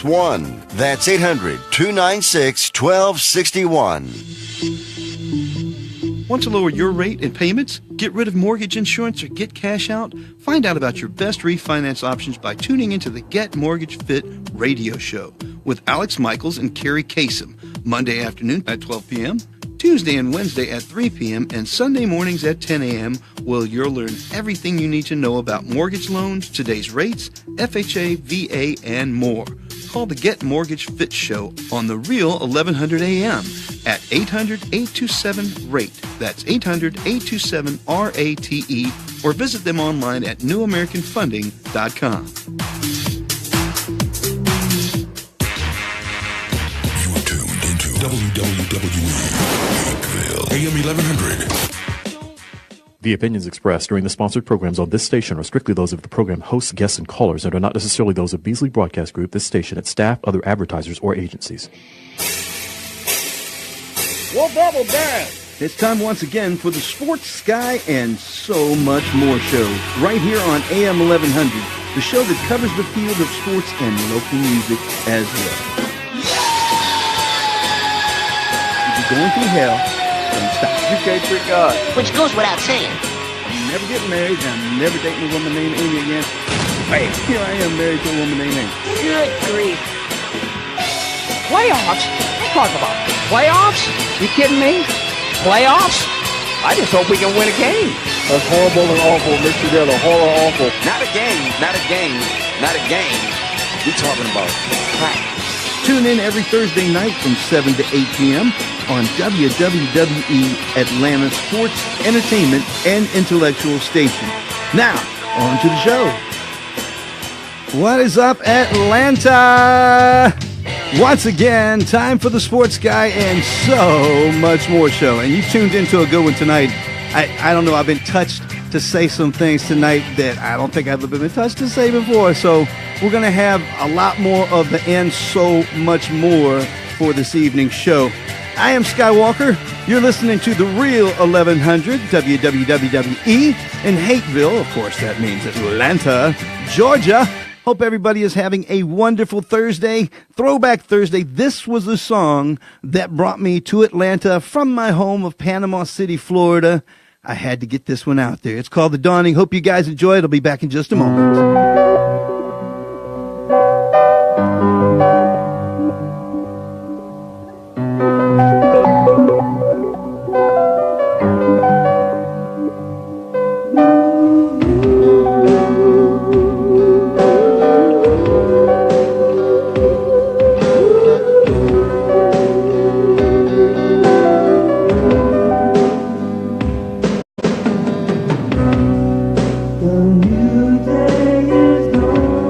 1. That's 800-296-1261. Want to lower your rate and payments? Get rid of mortgage insurance or get cash out? Find out about your best refinance options by tuning into the Get Mortgage Fit radio show with Alex Michaels and Carrie Kasem, Monday afternoon at 12 p.m., Tuesday and Wednesday at 3 p.m., and Sunday mornings at 10 a.m., where you'll learn everything you need to know about mortgage loans, today's rates, FHA, VA, and more. Call the Get Mortgage Fit Show on the Real 1100 a.m. at 800-827-RATE. That's 800-827-RATE, or visit them online at newamericanfunding.com. You are tuned into WWE AM 1100. The opinions expressed during the sponsored programs on this station are strictly those of the program hosts, guests, and callers and are not necessarily those of Beasley Broadcast Group, this station, its staff, other advertisers, or agencies. Well, double down. It's time once again for the Sports Sky and so much more show right here on AM 1100, the show that covers the field of sports and local music as well. If you're going through hell, don't stop. You can't trick God. Which goes without saying. I'm never getting married, and I'm never dating a woman named Amy again. Bam! Here I am married to a woman named Amy. Good grief. Playoffs? Talk about playoffs? You kidding me? Playoffs? I just hope we can win a game. That's horrible and awful mixed together. Horror, awful. Not a game. Not a game. Not a game. We're talking about practice. Tune in every Thursday night from 7 to 8 p.m. on WWE Atlanta Sports, Entertainment, and Intellectual Station. Now, on to the show. What is up, Atlanta? Once again, time for the Sports Guy and so much more show. And you tuned into a good one tonight. I don't know, I've been touched to say some things tonight that I don't think I've ever been touched to say before. So we're going to have a lot more of the and so much more for this evening's show. I am Skywalker. You're listening to The Real 1100 WWWE in Hateville. Of course, that means Atlanta, Georgia. Hope everybody is having a wonderful Thursday, Throwback Thursday. This was the song that brought me to Atlanta from my home of Panama City, Florida. I had to get this one out there. It's called The Dawning. Hope you guys enjoy it. I'll be back in just a moment. The new day is dawning.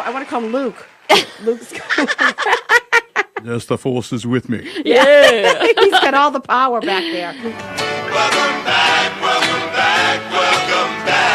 I want to call him Luke. Luke's Yes, the force is with me. yeah. He's got all the power back there. Welcome back, welcome back, welcome back.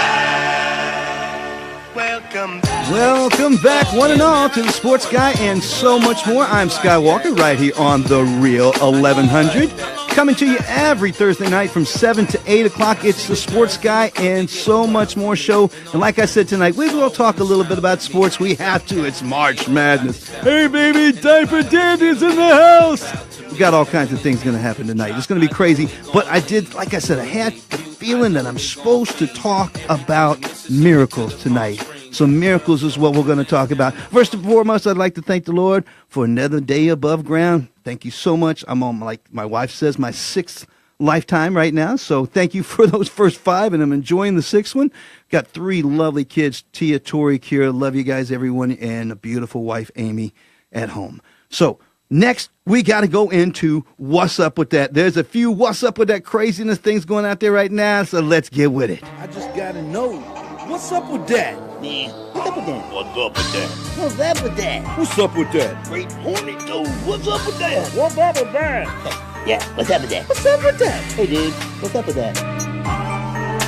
Welcome back. Welcome back, one and all, to the Sports Guy and so much more. I'm Skywalker, right here on The Real 1100. Coming to you every Thursday night from 7 to 8 o'clock. It's the Sports Guy and so much more show. And like I said tonight, we will talk a little bit about sports. We have to. It's March Madness. Hey, baby, Diaper Dandy's in the house. We got all kinds of things going to happen tonight. It's going to be crazy. But I did, like I said, I had the feeling that I'm supposed to talk about miracles tonight. So miracles is what we're going to talk about. First and foremost, I'd like to thank the Lord for another day above ground. Thank you so much. I'm on, like my wife says, my 6th lifetime right now. So thank you for those first 5, and I'm enjoying the 6th one. Got 3 lovely kids, Tia, Tori, Kira. Love you guys, everyone, and a beautiful wife, Amy, at home. So next, we got to go into What's Up With That. There's a few What's Up With That craziness things going out there right now, so let's get with it. I just gotta know. What's up with that? Man, what's up with that? What's up with that? What's up with that? What's up with that? Great horny dude. What's up with that? What's up with that? Yeah, what's up with that? What's up with that? Hey, dude, what's up with that?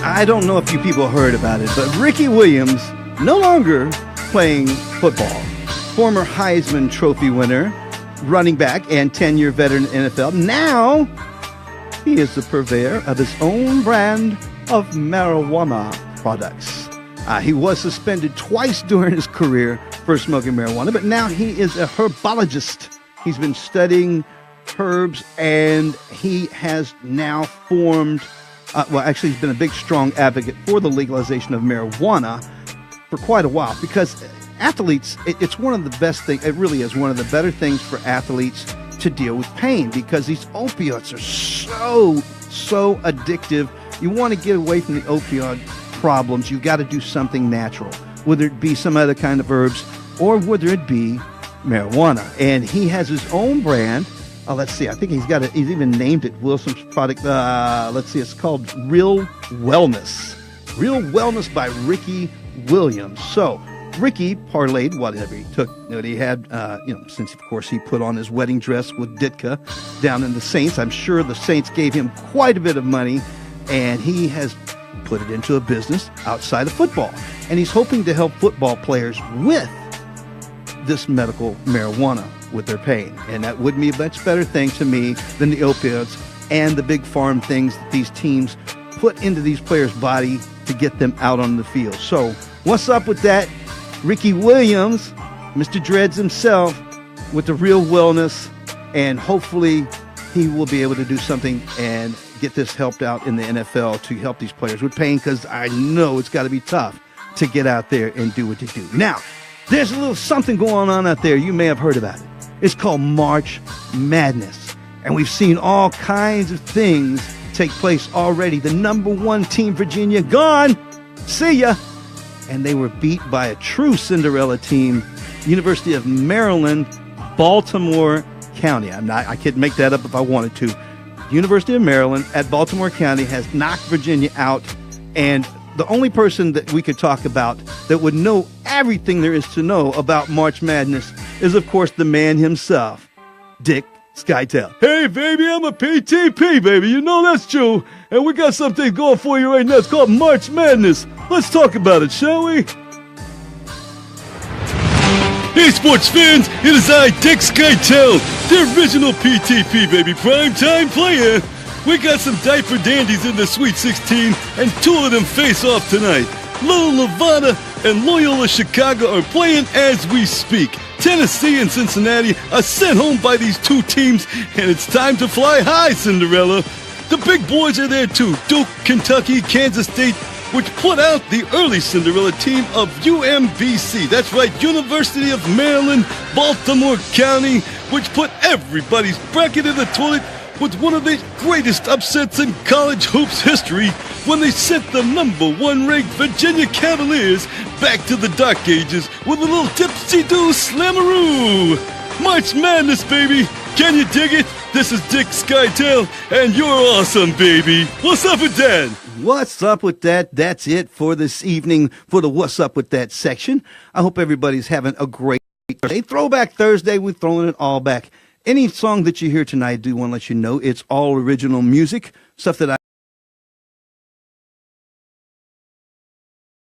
I don't know if you people heard about it, but Ricky Williams no longer playing football. Former Heisman Trophy winner, running back, and 10-year veteran in the NFL. Now, he is the purveyor of his own brand of marijuana products. He was suspended twice during his career for smoking marijuana, but now he is a herbologist. He's been studying herbs, and he has now formed, he's been a big, strong advocate for the legalization of marijuana for quite a while, because athletes, it's one of the best things, it really is one of the better things for athletes to deal with pain, because these opioids are so addictive. You want to get away from the opioid problems, you've got to do something natural, whether it be some other kind of herbs or whether it be marijuana. And he has his own brand. Let's see, I think he's even named it Wilson's product. Let's see, it's called Real Wellness. Real Wellness by Ricky Williams. So Ricky parlayed whatever he took, what he had, since of course he put on his wedding dress with Ditka down in the Saints. I'm sure the Saints gave him quite a bit of money, and he has put it into a business outside of football. And he's hoping to help football players with this medical marijuana with their pain. And that would be a much better thing to me than the opioids and the big farm things that these teams put into these players' body to get them out on the field. So what's up with that? Ricky Williams, Mr. Dreads himself, with the Real Wellness, and hopefully he will be able to do something and get this helped out in the NFL to help these players with pain, because I know it's got to be tough to get out there and do what they do. Now, there's a little something going on out there. You may have heard about it. It's called March Madness. And we've seen all kinds of things take place already. The number 1 team, Virginia, gone. See ya. And they were beat by a true Cinderella team, University of Maryland, Baltimore County. I could make that up if I wanted to. University of Maryland at Baltimore County has knocked Virginia out, and the only person that we could talk about that would know everything there is to know about March Madness is, of course, the man himself, Dick Skytel. Hey, baby, I'm a PTP, baby. You know that's true. And we got something going for you right now. It's called March Madness. Let's talk about it, shall we? Hey, sports fans, it is I, Dick Skytel, the original PTP, baby, primetime player. We got some diaper dandies in the Sweet 16, and 2 of them face off tonight. Little Nevada and Loyola Chicago are playing as we speak. Tennessee and Cincinnati are sent home by these 2 teams, and it's time to fly high, Cinderella. The big boys are there too, Duke, Kentucky, Kansas State, which put out the early Cinderella team of UMBC. That's right, University of Maryland, Baltimore County, which put everybody's bracket in the toilet with one of the greatest upsets in college hoops history when they sent the number 1 ranked Virginia Cavaliers back to the dark ages with a little tipsy-doo slammeroo. March Madness, baby. Can you dig it? This is Dick Skytel, and you're awesome, baby. What's up with that? What's up with that? That's it for this evening for the What's Up with That section. I hope everybody's having a great day. Throwback Thursday, we're throwing it all back. Any song that you hear tonight, I do want to let you know it's all original music, stuff that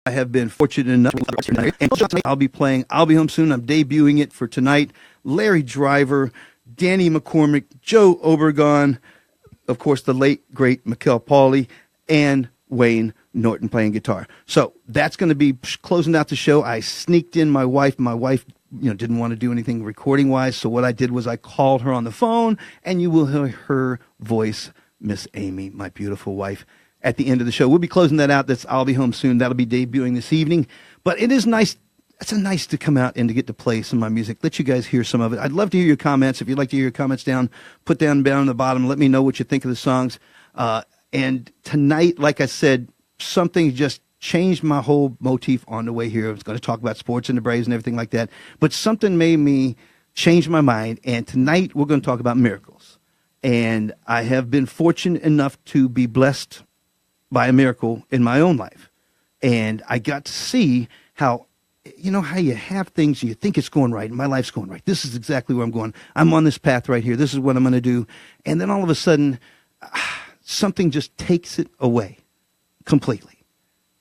I have been fortunate enough to I'll be playing I'll Be Home Soon. I'm debuting it for tonight. Larry Driver, Danny McCormick, Joe Obergon, of course, the late, great Mikel Pauley, and Wayne Norton playing guitar. So that's going to be closing out the show. I sneaked in my wife. My wife, didn't want to do anything recording-wise, so what I did was I called her on the phone, and you will hear her voice, Miss Amy, my beautiful wife, at the end of the show. We'll be closing that out. That's I'll Be Home Soon. That'll be debuting this evening. But it is nice. It's nice to come out and to get to play some of my music. Let you guys hear some of it. I'd love to hear your comments. If you'd like to hear your comments put down on the bottom. Let me know what you think of the songs. And tonight, like I said, something just changed my whole motif on the way here. I was going to talk about sports and the Braves and everything like that. But something made me change my mind. And tonight, we're going to talk about miracles. And I have been fortunate enough to be blessed by a miracle in my own life. And I got to see how you have things, you think it's going right, and my life's going right. This is exactly where I'm going. I'm on this path right here. This is what I'm going to do. And then all of a sudden, something just takes it away completely.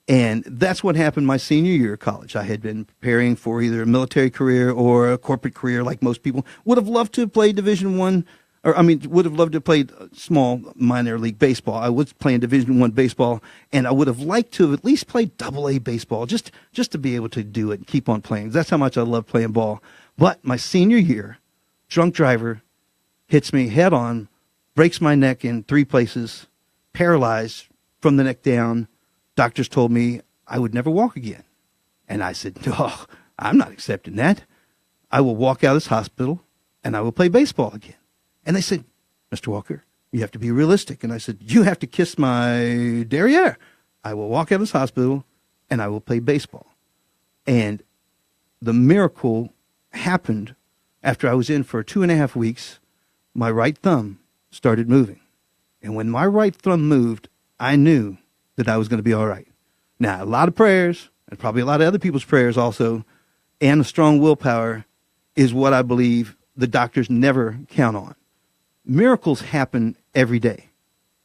And that's what happened my senior year of college. I had been preparing for either a military career or a corporate career like most people. Would have loved to play Division I. Would have loved to play small minor league baseball. I was playing Division I baseball, and I would have liked to have at least played AA baseball, just to be able to do it and keep on playing. That's how much I love playing ball. But my senior year, drunk driver hits me head on, breaks my neck in 3 places, paralyzed from the neck down. Doctors told me I would never walk again. And I said, no, I'm not accepting that. I will walk out of this hospital, and I will play baseball again. And they said, Mr. Walker, you have to be realistic. And I said, you have to kiss my derriere. I will walk out of this hospital, and I will play baseball. And the miracle happened after I was in for 2.5 weeks. My right thumb started moving. And when my right thumb moved, I knew that I was going to be all right. Now, a lot of prayers, and probably a lot of other people's prayers also, and a strong willpower is what I believe the doctors never count on. Miracles happen every day.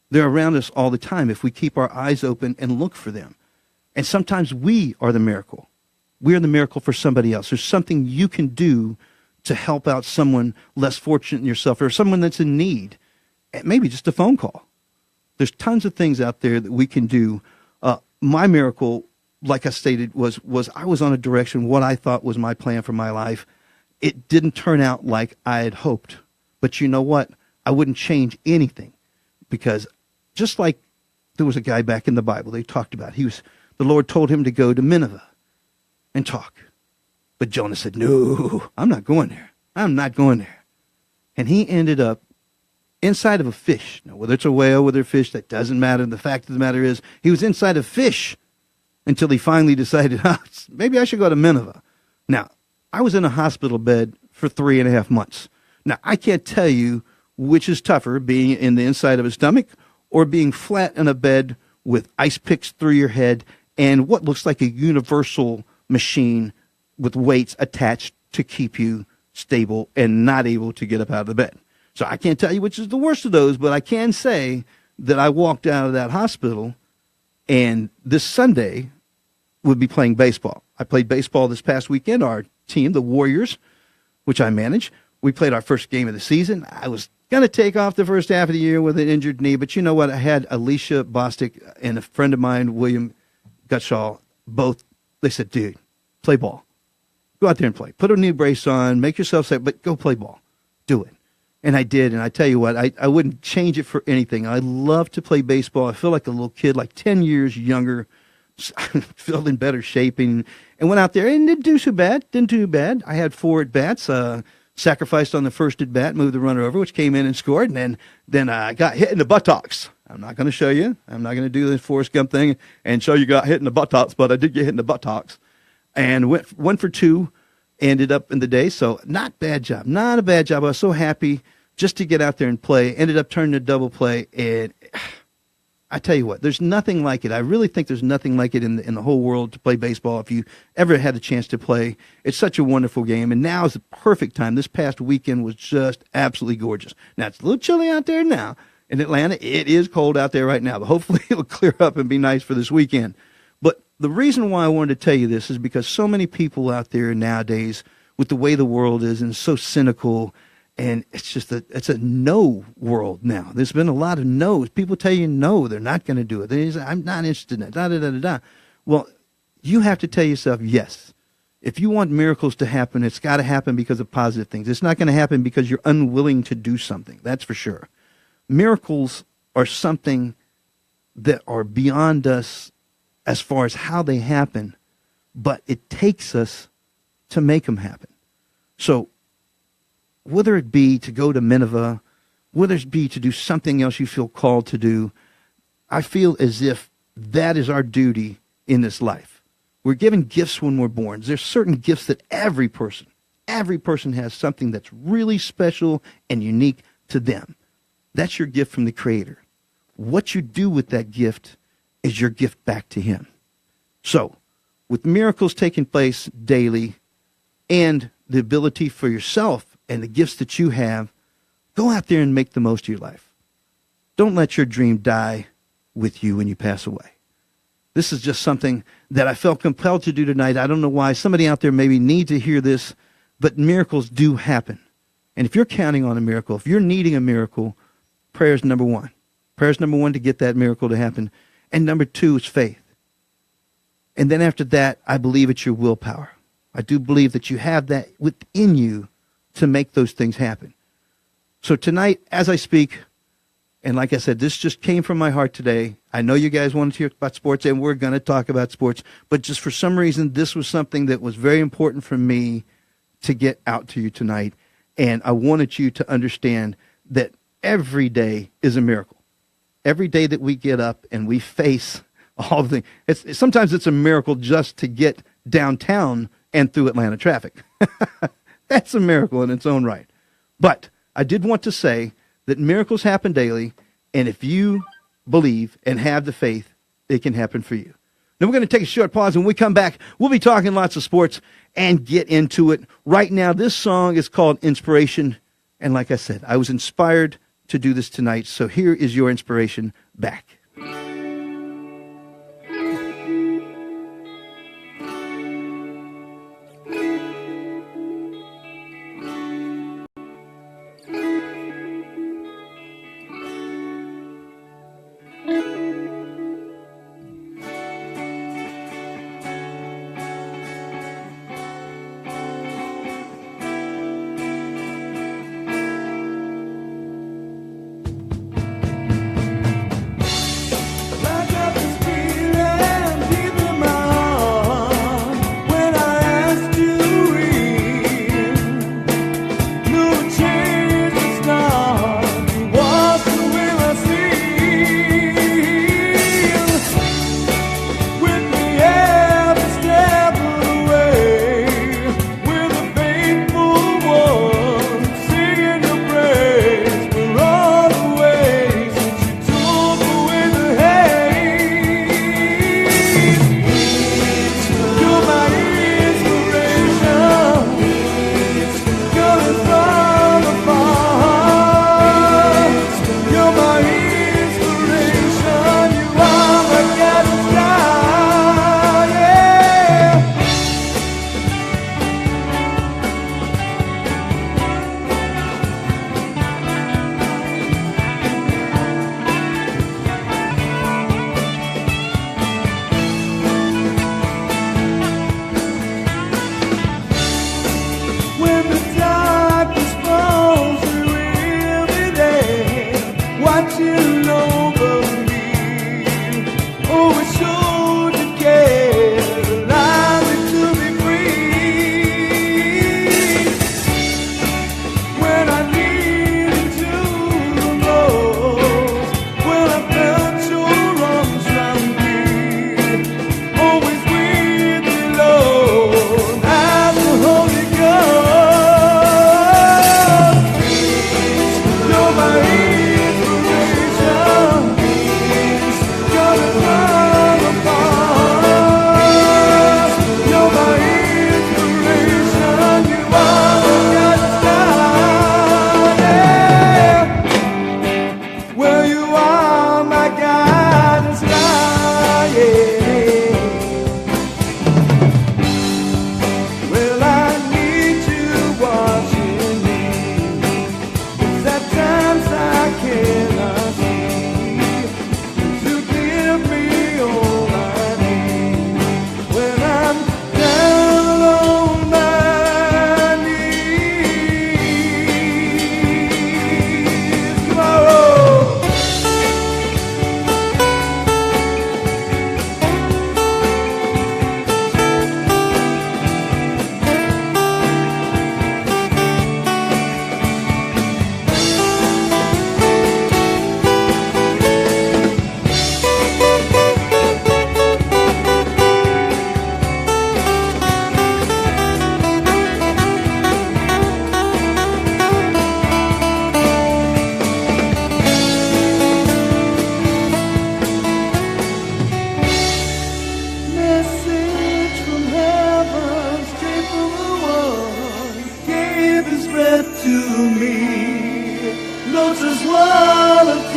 They're around us all the time if we keep our eyes open and look for them. And sometimes we are the miracle. We are the miracle for somebody else. There's something you can do to help out someone less fortunate than yourself or someone that's in need. Maybe just a phone call. There's tons of things out there that we can do. My miracle, like I stated, was I was on a direction, what I thought was my plan for my life. It didn't turn out like I had hoped. But you know what? I wouldn't change anything, because just like there was a guy back in the Bible they talked about, the Lord told him to go to Nineveh and talk. But Jonah said, no, I'm not going there. I'm not going there. And he ended up inside of a fish. Now, whether it's a whale, whether it's a fish, that doesn't matter. The fact of the matter is he was inside a fish until he finally decided, maybe I should go to Nineveh. Now, I was in a hospital bed for 3.5 months. Now, I can't tell you which is tougher, being in the inside of a stomach or being flat in a bed with ice picks through your head and what looks like a universal machine with weights attached to keep you stable and not able to get up out of the bed. So I can't tell you which is the worst of those, but I can say that I walked out of that hospital and this Sunday would be playing baseball. I played baseball this past weekend. Our team, the Warriors, which I manage, we played our first game of the season. I was going to take off the first half of the year with an injured knee, but you know what? I had Alicia Bostic and a friend of mine, William Gutshaw, both. They said, dude, play ball. Go out there and play. Put a knee brace on, make yourself safe, but go play ball. Do it. And I did, and I tell you what, I wouldn't change it for anything. I love to play baseball. I feel like a little kid, like 10 years younger, felt in better shape, and went out there and didn't do too bad. I had 4 at-bats, sacrificed on the first at-bat, moved the runner over, which came in and scored, and then I got hit in the buttocks. I'm not going to show you. I'm not going to do the Forrest Gump thing and show you got hit in the buttocks, but I did get hit in the buttocks. And went 1 for 2, ended up in the day. So not a bad job. I was so happy just to get out there and play. Ended up turning to double play, and I tell you what, there's nothing like it. I really think there's nothing like it in the whole world to play baseball. If you ever had the chance to play, it's such a wonderful game. And now is the perfect time. This past weekend was just absolutely gorgeous. Now, it's a little chilly out there now in Atlanta. It is cold out there right now, but hopefully it'll clear up and be nice for this weekend. But the reason why I wanted to tell you this is because so many people out there nowadays, with the way the world is and so cynical, and it's just it's a no world now. There's been a lot of no's. People tell you no, they're not going to do it. They say, I'm not interested in it. Da, da, da, da, da. Well, you have to tell yourself yes. If you want miracles to happen, it's got to happen because of positive things. It's not going to happen because you're unwilling to do something. That's for sure. Miracles are something that are beyond us as far as how they happen, but it takes us to make them happen. So, whether it be to go to Nineveh, whether it be to do something else you feel called to do, I feel as if that is our duty in this life. We're given gifts when we're born. There's certain gifts that every person has something that's really special and unique to them. That's your gift from the Creator. What you do with that gift is your gift back to Him. So, with miracles taking place daily and the ability for yourself and the gifts that you have, go out there and make the most of your life. Don't let your dream die with you when you pass away. This is just something that I felt compelled to do tonight. I don't know why. Somebody out there maybe needs to hear this, but miracles do happen. And if you're counting on a miracle, if you're needing a miracle, prayer is number one. Prayer is number one to get that miracle to happen. And number two is faith. And then after that, I believe it's your willpower. I do believe that you have that within you to make those things happen. So tonight, as I speak, and like I said, this just came from my heart today. I know you guys wanted to hear about sports, and we're going to talk about sports, but just for some reason, this was something that was very important for me to get out to you tonight. And I wanted you to understand that every day is a miracle. Every day that we get up and we face all the things. Sometimes it's a miracle just to get downtown and through Atlanta traffic. That's a miracle in its own right. But I did want to say that miracles happen daily, and if you believe and have the faith, it can happen for you. Now we're going to take a short pause. When we come back, we'll be talking lots of sports and get into it. Right now, this song is called Inspiration, and like I said, I was inspired to do this tonight, so here is your inspiration back.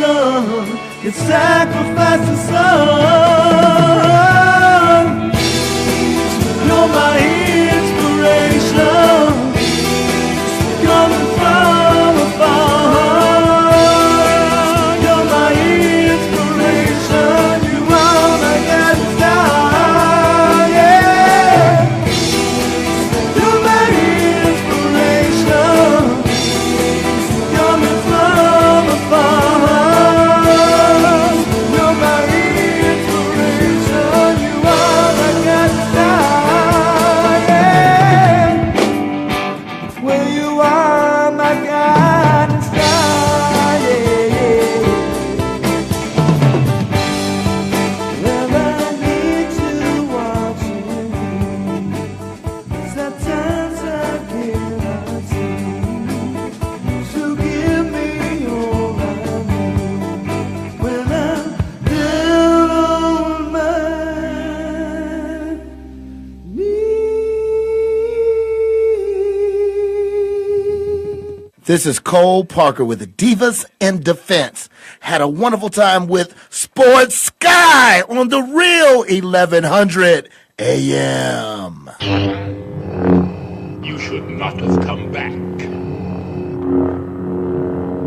son can sacrifice the sun. You're my inspiration, coming from afar. You're my inspiration, you are my guiding star, yeah. You're my inspiration, coming from afar. You're my inspiration, you are my guiding star, yeah. Well, you are my guiding star, yeah, yeah. Well, I need to watch you. Sometimes I cannot see. So give me all I need when I'm down on my knees. This is Cole Parker with the Divas in Defense. Had a wonderful time with Sports Sky on the Real 1100 AM. You should not have come back.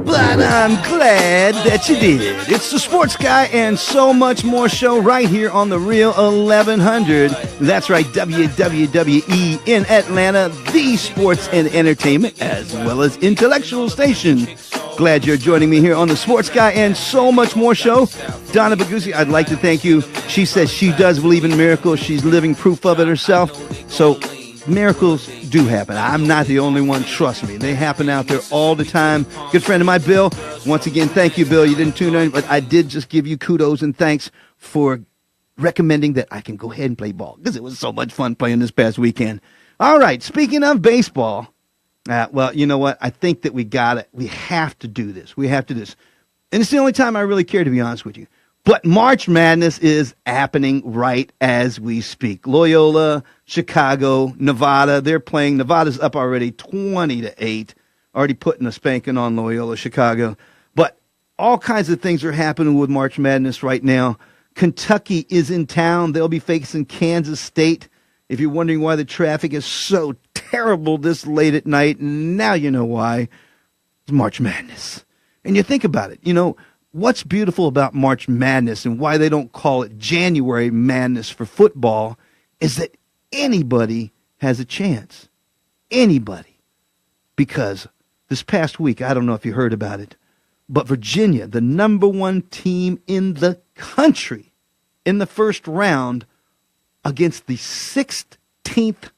But I'm glad that you did. It's the Sports Guy and so much more show right here on the Real 1100. That's right, WWE in Atlanta, the sports and entertainment as well as intellectual station. Glad you're joining me here on the Sports Guy and so much more show. Donna Baguzzi, I'd like to thank you. She says she does believe in miracles. She's living proof of it herself. So miracles do happen. I'm not the only one. Trust me. They happen out there all the time. Good friend of mine, Bill. Once again, thank you, Bill. You didn't tune in, but I did just give you kudos and thanks for recommending that I can go ahead and play ball because it was so much fun playing this past weekend. All right. Speaking of baseball, well, you know what? I think that we have to do this. We have to do this. And it's the only time I really care, to be honest with you. But March Madness is happening right as we speak. Loyola, Chicago, Nevada, they're playing. Nevada's up already 20-8, already putting a spanking on Loyola, Chicago. But all kinds of things are happening with March Madness right now. Kentucky is in town. They'll be facing Kansas State. If you're wondering why the traffic is so terrible this late at night, now you know why. It's March Madness. And you think about it, you know, what's beautiful about March Madness and why they don't call it January Madness for football is that anybody has a chance. Anybody. Because this past week, I don't know if you heard about it, but Virginia, the number one team in the country in the first round against the 16th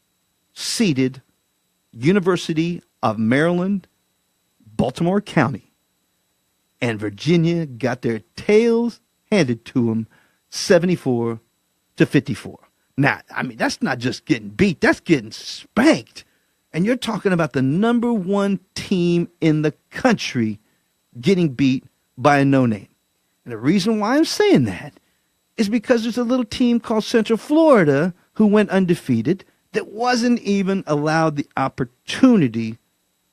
seeded University of Maryland, Baltimore County. And Virginia got their tails handed to them 74-54. Now, I mean, that's not just getting beat. That's getting spanked. And you're talking about the number one team in the country getting beat by a no-name. And the reason why I'm saying that is because there's a little team called Central Florida who went undefeated that wasn't even allowed the opportunity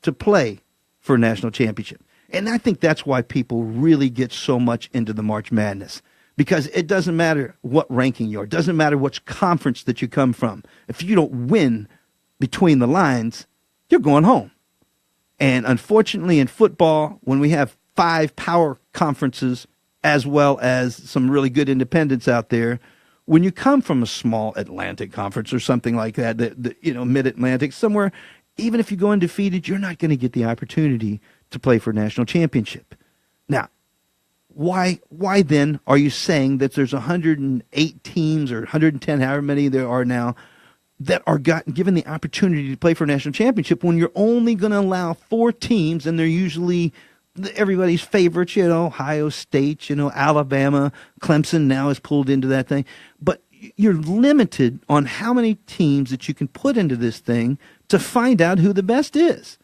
to play for a national championship. And I think that's why people really get so much into the March Madness, because it doesn't matter what ranking you are. It doesn't matter which conference that you come from. If you don't win between the lines, you're going home. And unfortunately in football, when we have 5 power conferences as well as some really good independents out there, when you come from a small Atlantic conference or something like that, mid-Atlantic, somewhere, even if you go undefeated, you're not going to get the opportunity to play for a national championship. Now, why then are you saying that there's 108 teams or 110, however many there are now, that are given the opportunity to play for a national championship when you're only going to allow 4 teams, and they're usually everybody's favorites, Ohio State, Alabama, Clemson now is pulled into that thing. But you're limited on how many teams that you can put into this thing to find out who the best is.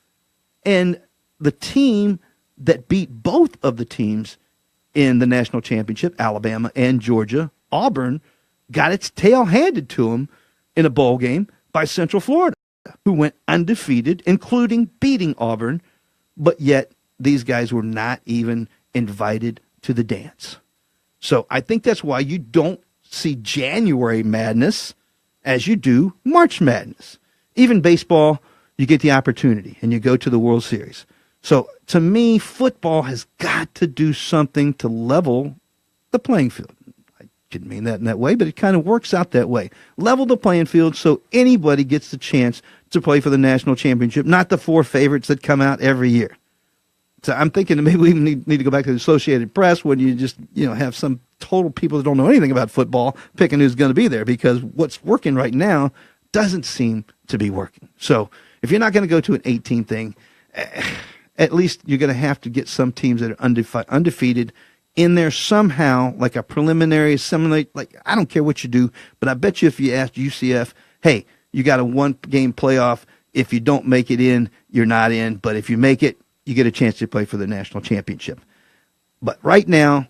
And the team that beat both of the teams in the national championship, Alabama and Georgia, Auburn, got its tail handed to them in a bowl game by Central Florida, who went undefeated, including beating Auburn, but yet these guys were not even invited to the dance. So I think that's why you don't see January Madness as you do March Madness. Even baseball, you get the opportunity and you go to the World Series. So to me, football has got to do something to level the playing field. I didn't mean that in that way, but it kind of works out that way. Level the playing field so anybody gets the chance to play for the national championship, not the 4 favorites that come out every year. So I'm thinking that maybe we need to go back to the Associated Press when you just, have some total people that don't know anything about football picking who's going to be there, because what's working right now doesn't seem to be working. So if you're not going to go to an 18 thing, at least you're going to have to get some teams that are undefeated in there somehow, like a preliminary, like I don't care what you do, but I bet you if you asked UCF, hey, you got a 1-game playoff. If you don't make it in, you're not in. But if you make it, you get a chance to play for the national championship. But right now,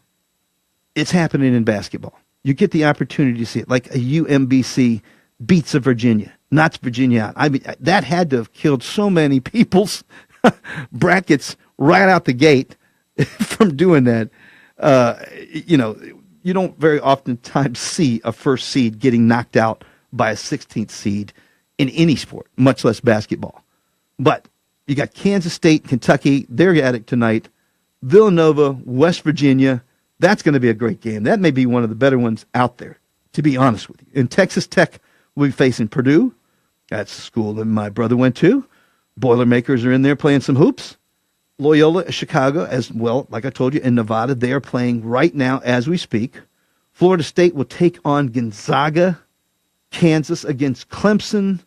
it's happening in basketball. You get the opportunity to see it, like a UMBC beats a Virginia, knocks Virginia out. I mean, that had to have killed so many people's brackets right out the gate from doing that. You don't very oftentimes see a first seed getting knocked out by a 16th seed in any sport, much less basketball. But you got Kansas State, Kentucky, they're at it tonight. Villanova, West Virginia, that's going to be a great game. That may be one of the better ones out there, to be honest with you. And Texas Tech will be facing Purdue. That's the school that my brother went to. Boilermakers are in there playing some hoops. Loyola, Chicago, as well, like I told you, in Nevada, they are playing right now as we speak. Florida State will take on Gonzaga. Kansas against Clemson.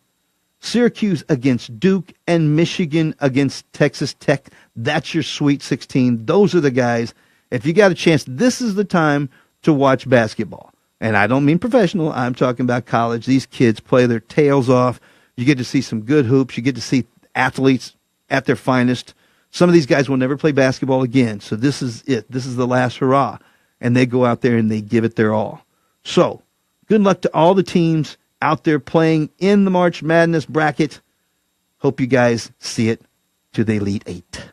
Syracuse against Duke, and Michigan against Texas Tech. That's your Sweet 16. Those are the guys. If you got a chance, this is the time to watch basketball. And I don't mean professional. I'm talking about college. These kids play their tails off. You get to see some good hoops. You get to see athletes at their finest. Some of these guys will never play basketball again. So this is it. This is the last hurrah. And they go out there and they give it their all. So good luck to all the teams out there playing in the March Madness bracket. Hope you guys see it to the Elite Eight.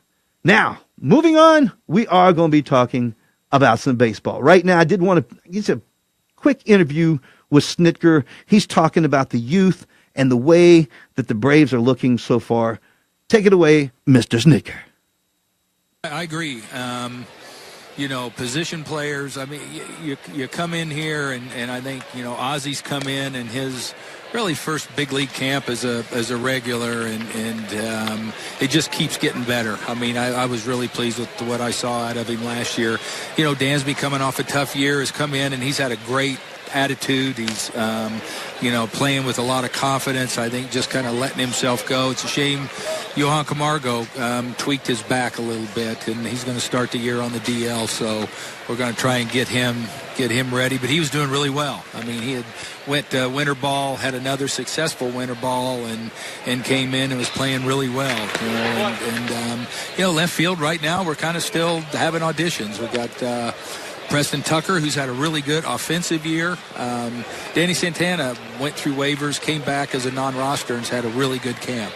Now, moving on, we are going to be talking about some baseball. Right now, I did want to get a quick interview with Snitker. He's talking about the youth and the way that the Braves are looking so far. Take it away, Mr. Snitker. I agree. Position players, I mean, you come in here and I think, Ozzy's come in and his really first big league camp as a regular and it just keeps getting better. I mean, I was really pleased with what I saw out of him last year. Dansby coming off a tough year has come in and he's had a great attitude. He's, playing with a lot of confidence. I think just kind of letting himself go. It's a shame Johan Camargo tweaked his back a little bit, and he's going to start the year on the DL. So we're going to try and get him ready. But he was doing really well. I mean, he had went winter ball, had another successful winter ball, and came in and was playing really well. Left field right now we're kind of still having auditions. We got. Preston Tucker, who's had a really good offensive year. Danny Santana went through waivers, came back as a non-roster, and has had a really good camp.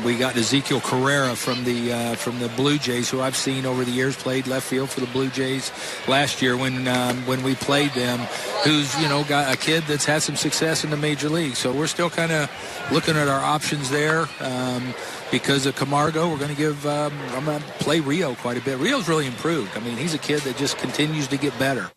We got Ezekiel Carrera from the Blue Jays, who I've seen over the years, played left field for the Blue Jays last year when we played them, who's got a kid that's had some success in the major league. So we're still kind of looking at our options there. Because of Camargo, we're going to give I'm going to play Rio quite a bit. Rio's really improved. I mean, he's a kid that just continues to get better.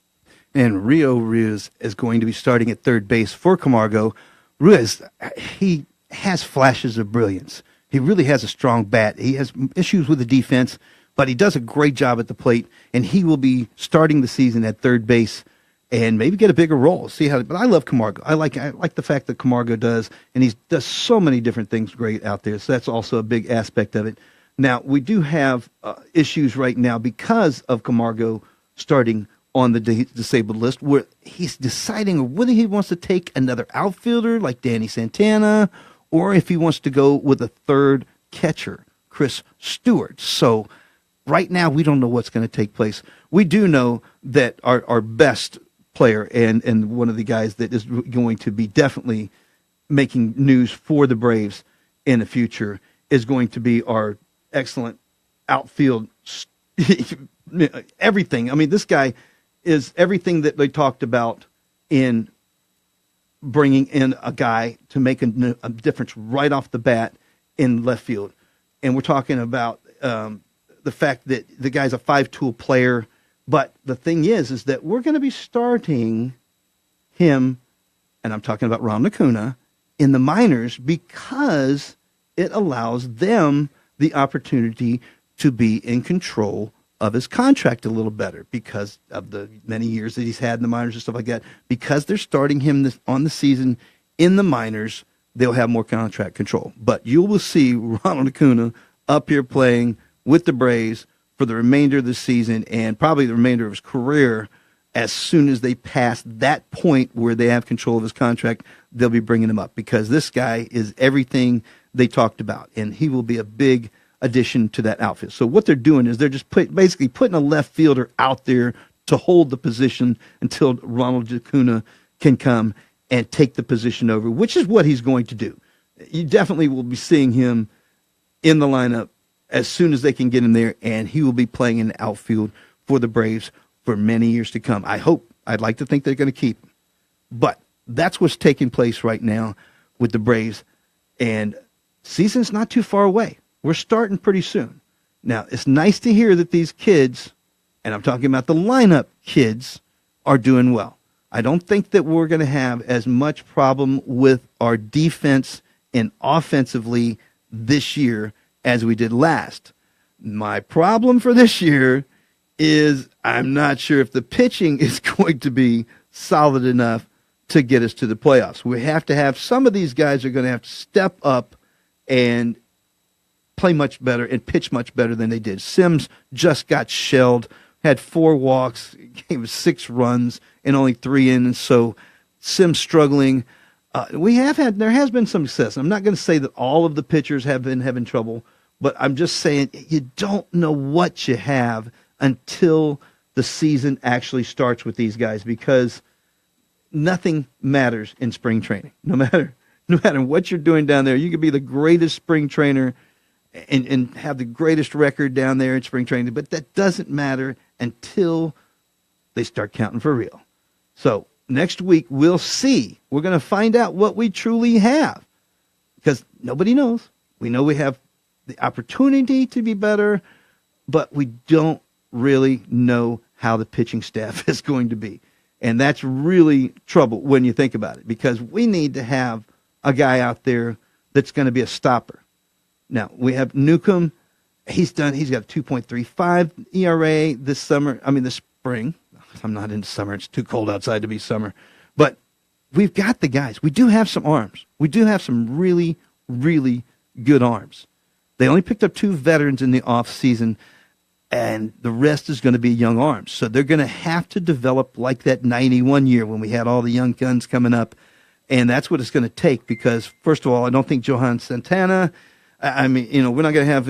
And Rio Ruiz is going to be starting at third base for Camargo. Ruiz, he has flashes of brilliance. He really has a strong bat. He has issues with the defense, but he does a great job at the plate, and he will be starting the season at third base and maybe get a bigger role. See how? But I love Camargo. I like the fact that Camargo does, and he does so many different things great out there. So that's also a big aspect of it. Now we do have issues right now because of Camargo starting on the disabled list, where he's deciding whether he wants to take another outfielder like Danny Santana, or if he wants to go with a third catcher, Chris Stewart. So right now we don't know what's going to take place. We do know that our best player and one of the guys that is going to be definitely making news for the Braves in the future is going to be our excellent outfield everything. I mean, this guy is everything that they talked about in bringing in a guy to make a difference right off the bat in left field. And we're talking about the fact that the guy's a 5-tool player. But the thing is that we're going to be starting him, and I'm talking about Ronald Acuna, in the minors because it allows them the opportunity to be in control of his contract a little better because of the many years that he's had in the minors and stuff like that. Because they're starting him on the season in the minors, they'll have more contract control. But you will see Ronald Acuna up here playing with the Braves for the remainder of the season and probably the remainder of his career. As soon as they pass that point where they have control of his contract, they'll be bringing him up because this guy is everything they talked about, and he will be a big addition to that outfit. So what they're doing is they're just basically putting a left fielder out there to hold the position until Ronald Acuna can come and take the position over, which is what he's going to do. You definitely will be seeing him in the lineup as soon as they can get him there, and he will be playing in the outfield for the Braves for many years to come. I'd like to think they're going to keep him. But that's what's taking place right now with the Braves, and season's not too far away. We're starting pretty soon. Now, it's nice to hear that these kids, and I'm talking about the lineup kids, are doing well. I don't think that we're going to have as much problem with our defense and offensively this year as we did last. My problem for this year is I'm not sure if the pitching is going to be solid enough to get us to the playoffs. We have to have some of these guys are going to have to step up and play much better and pitch much better than they did. Sims just got shelled, had 4 walks, gave us 6 runs and only 3 innings. So Sims struggling. There has been some success. I'm not going to say that all of the pitchers have been having trouble, but I'm just saying you don't know what you have until the season actually starts with these guys because nothing matters in spring training. No matter what you're doing down there, you could be the greatest spring trainer and have the greatest record down there in spring training, but that doesn't matter until they start counting for real. So next week, we'll see. We're going to find out what we truly have because nobody knows. We know we have the opportunity to be better, but we don't really know how the pitching staff is going to be. And that's really trouble when you think about it because we need to have a guy out there that's going to be a stopper. Now, we have Newcomb. He's got a 2.35 ERA this spring. I'm not into summer. It's too cold outside to be summer. But we've got the guys. We do have some arms. We do have some really, really good arms. They only picked up 2 veterans in the offseason, and the rest is going to be young arms. So they're going to have to develop like that 91 year when we had all the young guns coming up. And that's what it's going to take because, first of all, I don't think Johan Santana – we're not going to have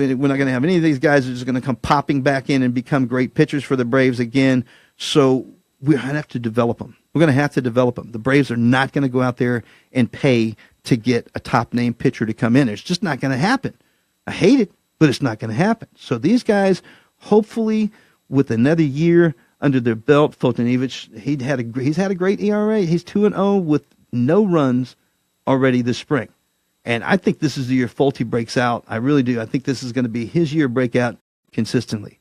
any of these guys that are just going to come popping back in and become great pitchers for the Braves again. So we're going to have to develop them. We're going to have to develop them. The Braves are not going to go out there and pay to get a top-name pitcher to come in. It's just not going to happen. I hate it, but it's not going to happen. So these guys, hopefully, with another year under their belt, Fultonevich, he's had a great ERA. He's 2-0 with no runs already this spring. And I think this is the year Fulte breaks out. I really do. I think this is going to be his year breakout consistently.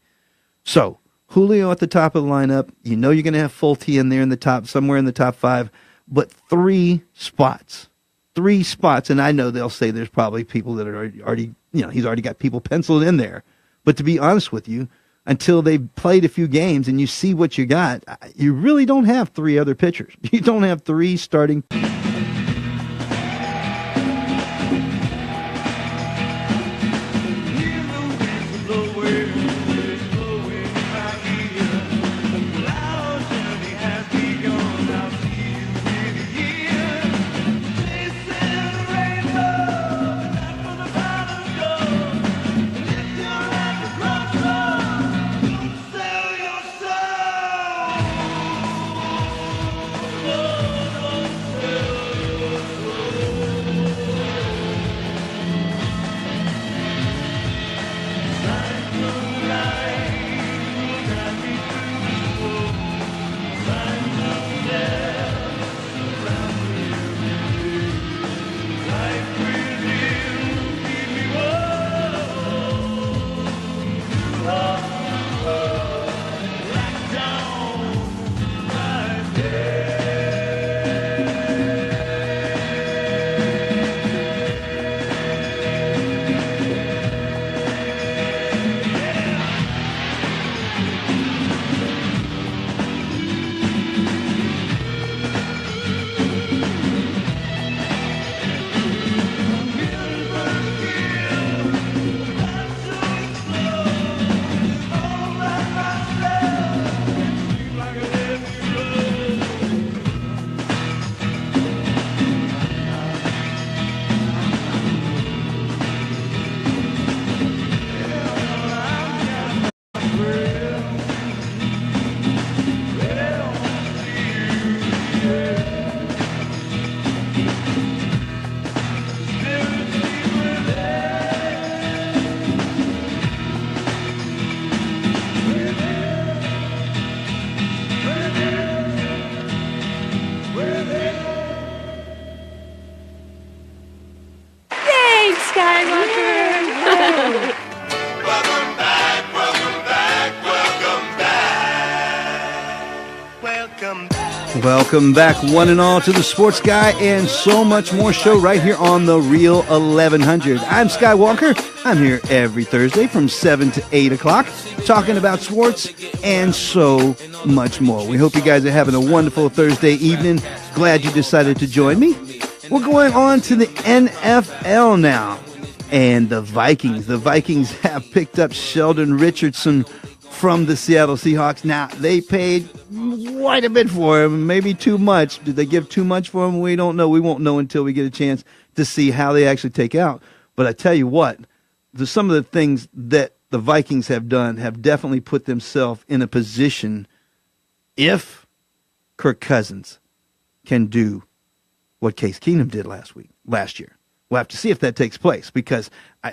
So Julio at the top of the lineup. You know you're going to have Fulte in there in the top, somewhere in the top 5. But 3 spots. 3 spots. And I know they'll say there's probably people that are already, he's already got people penciled in there. But to be honest with you, until they've played a few games and you see what you got, you really don't have 3 other pitchers. You don't have 3 starting Sky Walker. Welcome back, one and all, to the Sports Guy and so much more show right here on the Real 1100. I'm Sky Walker. I'm here every Thursday from 7 to 8 o'clock talking about sports and so much more. We hope you guys are having a wonderful Thursday evening. Glad you decided to join me. We're going on to the NFL now. And the Vikings. The Vikings have picked up Sheldon Richardson from the Seattle Seahawks. Now, they paid quite a bit for him, maybe too much. Did they give too much for him? We don't know. We won't know until we get a chance to see how they actually take out. But I tell you what, some of the things that the Vikings have done have definitely put themselves in a position, if Kirk Cousins can do what Case Keenum did last year. We'll have to see if that takes place because,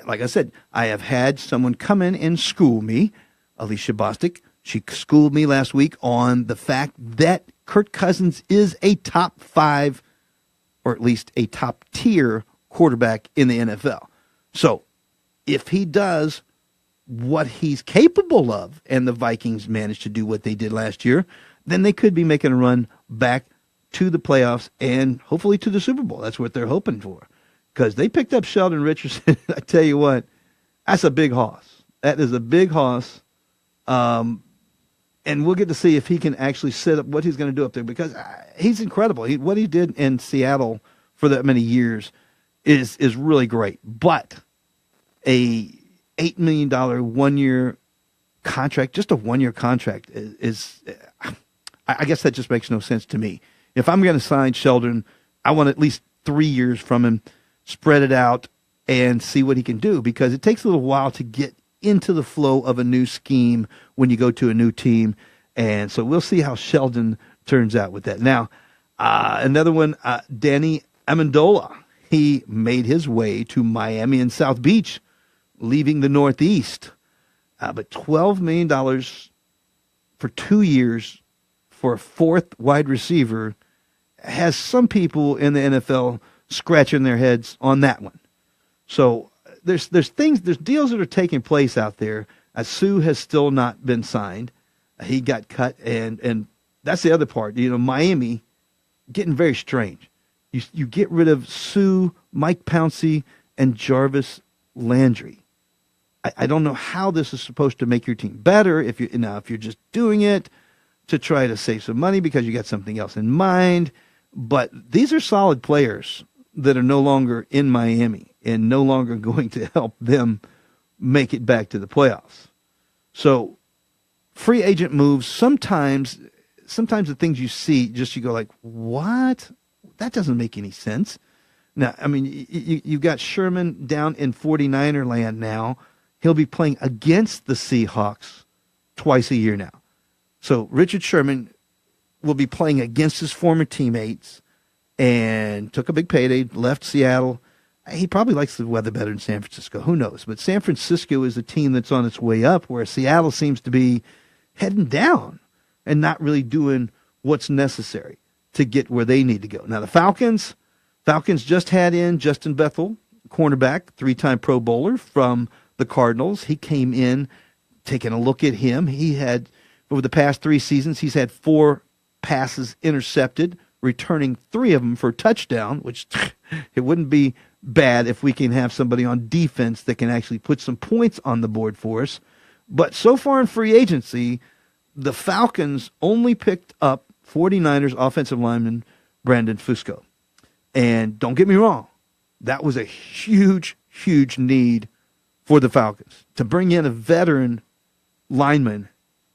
like I said, I have had someone come in and school me, Alicia Bostic. She schooled me last week on the fact that Kirk Cousins is a top 5 or at least a top tier quarterback in the NFL. So if he does what he's capable of and the Vikings manage to do what they did last year, then they could be making a run back to the playoffs and hopefully to the Super Bowl. That's what they're hoping for. Because they picked up Sheldon Richardson. I tell you what, that's a big hoss. That is a big hoss. And we'll get to see if he can actually set up what he's going to do up there because he's incredible. What he did in Seattle for that many years is really great. But a $8 million 1-year contract, just a 1-year contract, is I guess that just makes no sense to me. If I'm going to sign Sheldon, I want at least 3 years from him, spread it out, and see what he can do because it takes a little while to get into the flow of a new scheme when you go to a new team. And so we'll see how Sheldon turns out with that. Now, another one, Danny Amendola. He made his way to Miami and South Beach, leaving the Northeast. But $12 million for 2 years for a fourth wide receiver has some people in the NFL scratching their heads on that one. So there's deals that are taking place out there. Sue has still not been signed. He got cut, and that's the other part. Miami getting very strange. You get rid of Sue, Mike Pouncey, and Jarvis Landry. I don't know how this is supposed to make your team better if you're just doing it to try to save some money because you got something else in mind. But these are solid players that are no longer in Miami and no longer going to help them make it back to the playoffs. So free agent moves, sometimes the things you see, you go like, what? That doesn't make any sense. Now, I mean, you've got Sherman down in 49er land now. He'll be playing against the Seahawks twice a year now. So Richard Sherman will be playing against his former teammates and took a big payday, left Seattle. He probably likes the weather better in San Francisco. Who knows? But San Francisco is a team that's on its way up, where Seattle seems to be heading down and not really doing what's necessary to get where they need to go. Now, the Falcons just had in Justin Bethel, cornerback, 3-time Pro Bowler from the Cardinals. He came in, taking a look at him. He had, over the past 3 seasons, he's had 4 passes intercepted, returning 3 of them for a touchdown, which it wouldn't be bad if we can have somebody on defense that can actually put some points on the board for us. But so far in free agency, the Falcons only picked up 49ers offensive lineman Brandon Fusco. And don't get me wrong, that was a huge, huge need for the Falcons to bring in a veteran lineman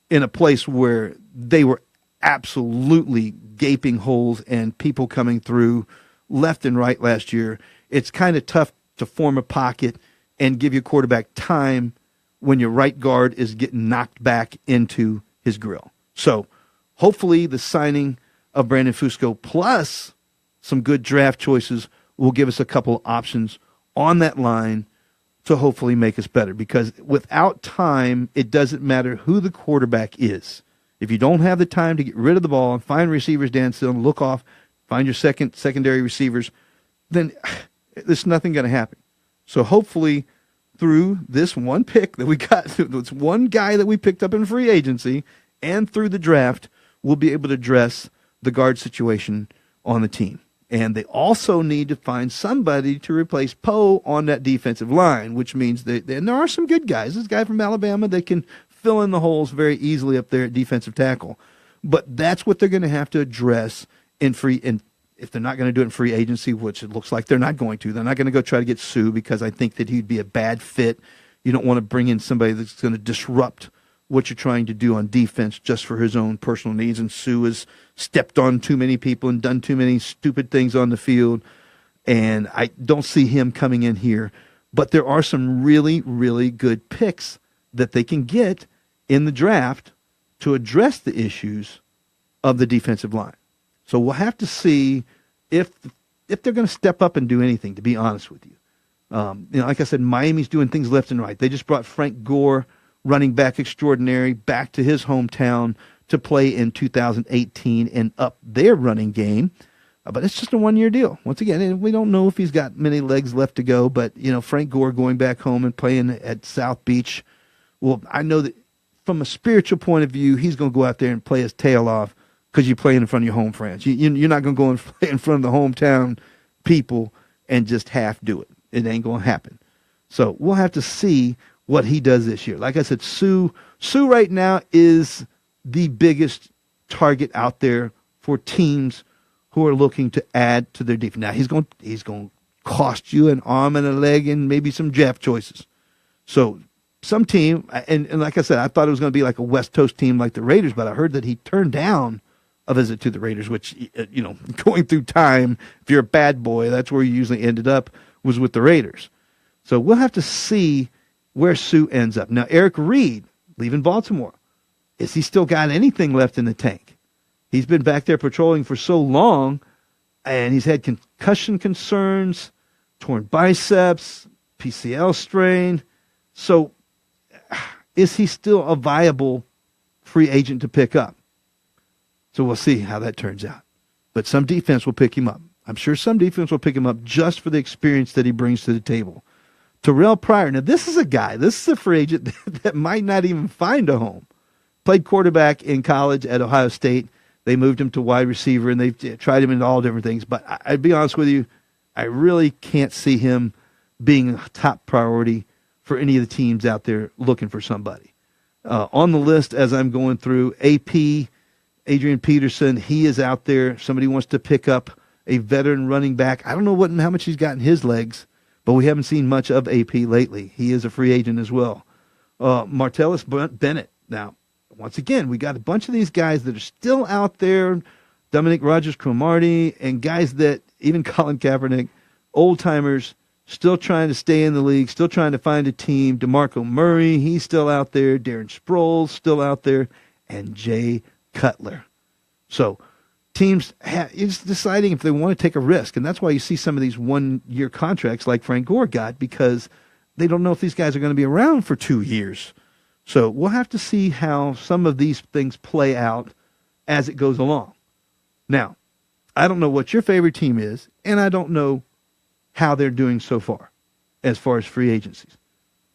in a place where they were absolutely gaping holes and people coming through left and right last year. It's kind of tough to form a pocket and give your quarterback time when your right guard is getting knocked back into his grill. So hopefully the signing of Brandon Fusco plus some good draft choices will give us a couple of options on that line to hopefully make us better. Because without time, it doesn't matter who the quarterback is. If you don't have the time to get rid of the ball and find receivers down still and look off, find your secondary receivers, then there's nothing going to happen. So hopefully through this one pick that we got, this one guy that we picked up in free agency and through the draft, we'll be able to address the guard situation on the team. And they also need to find somebody to replace Poe on that defensive line, which means and there are some good guys. This guy from Alabama that can fill in the holes very easily up there at defensive tackle. But that's what they're going to have to address in if they're not going to do it in free agency, which it looks like they're not going to. They're not going to go try to get Sue because I think that he'd be a bad fit. You don't want to bring in somebody that's going to disrupt what you're trying to do on defense just for his own personal needs. And Sue has stepped on too many people and done too many stupid things on the field. And I don't see him coming in here. But there are some really, really good picks that they can get in the draft to address the issues of the defensive line. So we'll have to see if they're going to step up and do anything, to be honest with you. Like I said, Miami's doing things left and right. They just brought Frank Gore, running back extraordinary, back to his hometown to play in 2018 and up their running game. But it's just a one-year deal. Once again, we don't know if he's got many legs left to go, but, Frank Gore going back home and playing at South Beach, well, I know that from a spiritual point of view, he's going to go out there and play his tail off because you're playing in front of your home friends. You're not going to go and play in front of the hometown people and just half do it. It ain't going to happen. So we'll have to see what he does this year. Like I said, Sue right now is the biggest target out there for teams who are looking to add to their defense. Now he's going to cost you an arm and a leg and maybe some draft choices. So some team, and like I said, I thought it was going to be like a West Coast team like the Raiders, but I heard that he turned down a visit to the Raiders, which, going through time, if you're a bad boy, that's where you usually ended up, was with the Raiders. So we'll have to see where Sue ends up. Now, Eric Reed, leaving Baltimore, is he still got anything left in the tank? He's been back there patrolling for so long, and he's had concussion concerns, torn biceps, PCL strain. So is he still a viable free agent to pick up? So we'll see how that turns out. But some defense will pick him up. I'm sure some defense will pick him up just for the experience that he brings to the table. Terrell Pryor. Now, this is a free agent that might not even find a home. Played quarterback in college at Ohio State. They moved him to wide receiver, and they've tried him into all different things. But I'd be honest with you, I really can't see him being a top priority for any of the teams out there looking for somebody. On the list, as I'm going through, AP, Adrian Peterson, he is out there. If somebody wants to pick up a veteran running back, I don't know how much he's got in his legs, but we haven't seen much of AP lately. He is a free agent as well. Martellus Bennett. Now, once again, we got a bunch of these guys that are still out there, Dominic Rodgers-Cromartie, and guys that, even Colin Kaepernick, old-timers, still trying to stay in the league, still trying to find a team. DeMarco Murray, he's still out there. Darren Sproles, still out there. And Jay Cutler. So teams is deciding if they want to take a risk, and that's why you see some of these one-year contracts like Frank Gore got, because they don't know if these guys are going to be around for 2 years. So we'll have to see how some of these things play out as it goes along. Now, I don't know what your favorite team is, and I don't know how they're doing so far as free agencies.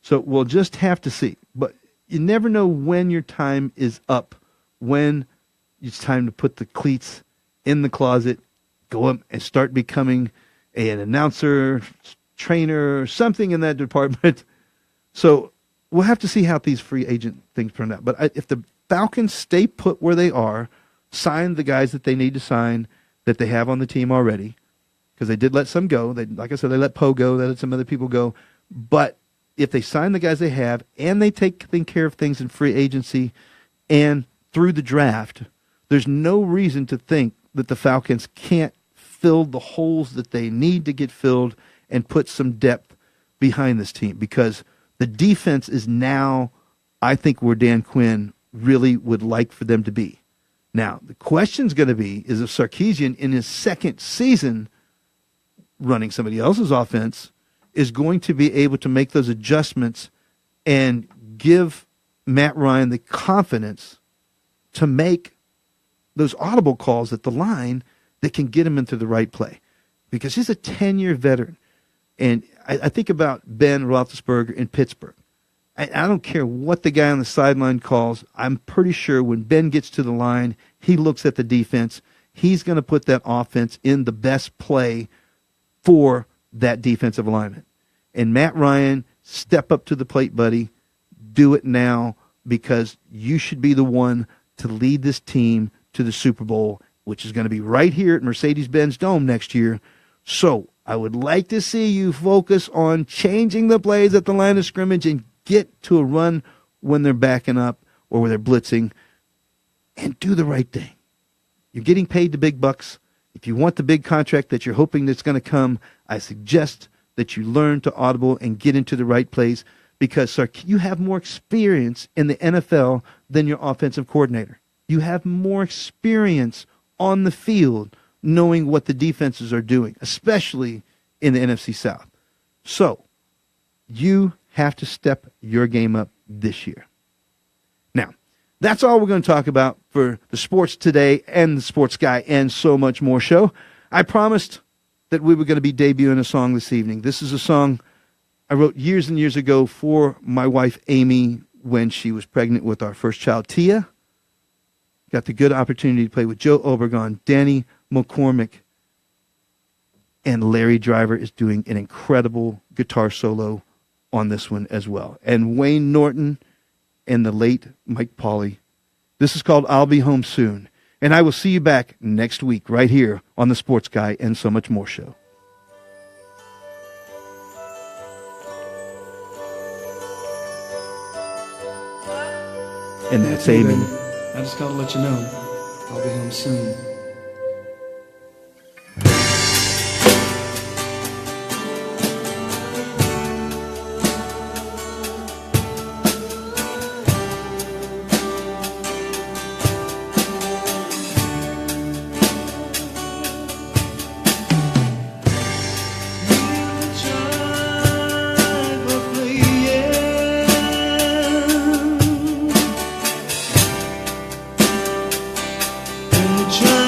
So we'll just have to see. But you never know when your time is up, when it's time to put the cleats in the closet, go up and start becoming an announcer, trainer, something in that department. So we'll have to see how these free agent things turn out. But if the Falcons stay put where they are, sign the guys that they need to sign that they have on the team already, because they did let some go. Like I said, they let Poe go. They let some other people go. But if they sign the guys they have and they take care of things in free agency and through the draft, there's no reason to think that the Falcons can't fill the holes that they need to get filled and put some depth behind this team, because the defense is now, I think, where Dan Quinn really would like for them to be. Now, the question's going to be is if Sarkisian in his second season running somebody else's offense is going to be able to make those adjustments and give Matt Ryan the confidence to make those audible calls at the line that can get him into the right play. Because he's a 10-year veteran. And I think about Ben Roethlisberger in Pittsburgh. I don't care what the guy on the sideline calls. I'm pretty sure when Ben gets to the line, he looks at the defense. He's going to put that offense in the best play for that defensive alignment. And Matt Ryan, step up to the plate, buddy. Do it now, because you should be the one to lead this team to the Super Bowl, which is going to be right here at Mercedes-Benz Dome next year. So I would like to see you focus on changing the plays at the line of scrimmage and get to a run when they're backing up or when they're blitzing, and do the right thing. You're getting paid the big bucks. If you want the big contract that you're hoping that's going to come, I suggest that you learn to audible and get into the right plays, because, sir, you have more experience in the NFL than your offensive coordinator. You have more experience on the field knowing what the defenses are doing, especially in the NFC South. So you have to step your game up this year. Now, that's all we're going to talk about for the Sports Today and the Sports Guy and so much more show. I promised that we were going to be debuting a song this evening. This is a song I wrote years and years ago for my wife, Amy, when she was pregnant with our first child, Tia. Got the good opportunity to play with Joe Obregon, Danny McCormick, and Larry Driver is doing an incredible guitar solo on this one as well. And Wayne Norton and the late Mike Pauley. This is called I'll Be Home Soon. And I will see you back next week right here on the Sports Guy and So Much More show. And that's Amy. I just gotta let you know, I'll be home soon. Try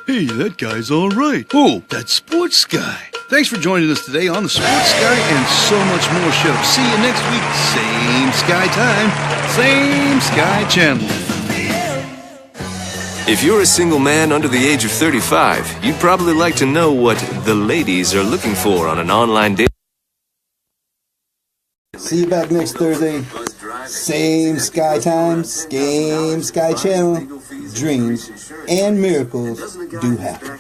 Hey, that guy's all right. Who? That sports guy. Thanks for joining us today on the Sports Sky and so much more show. See you next week. Same Sky time, same Sky channel. If you're a single man under the age of 35, you'd probably like to know what the ladies are looking for on an online date. See you back next Thursday. Same Sky time, same Sky channel. Dreams and miracles do happen.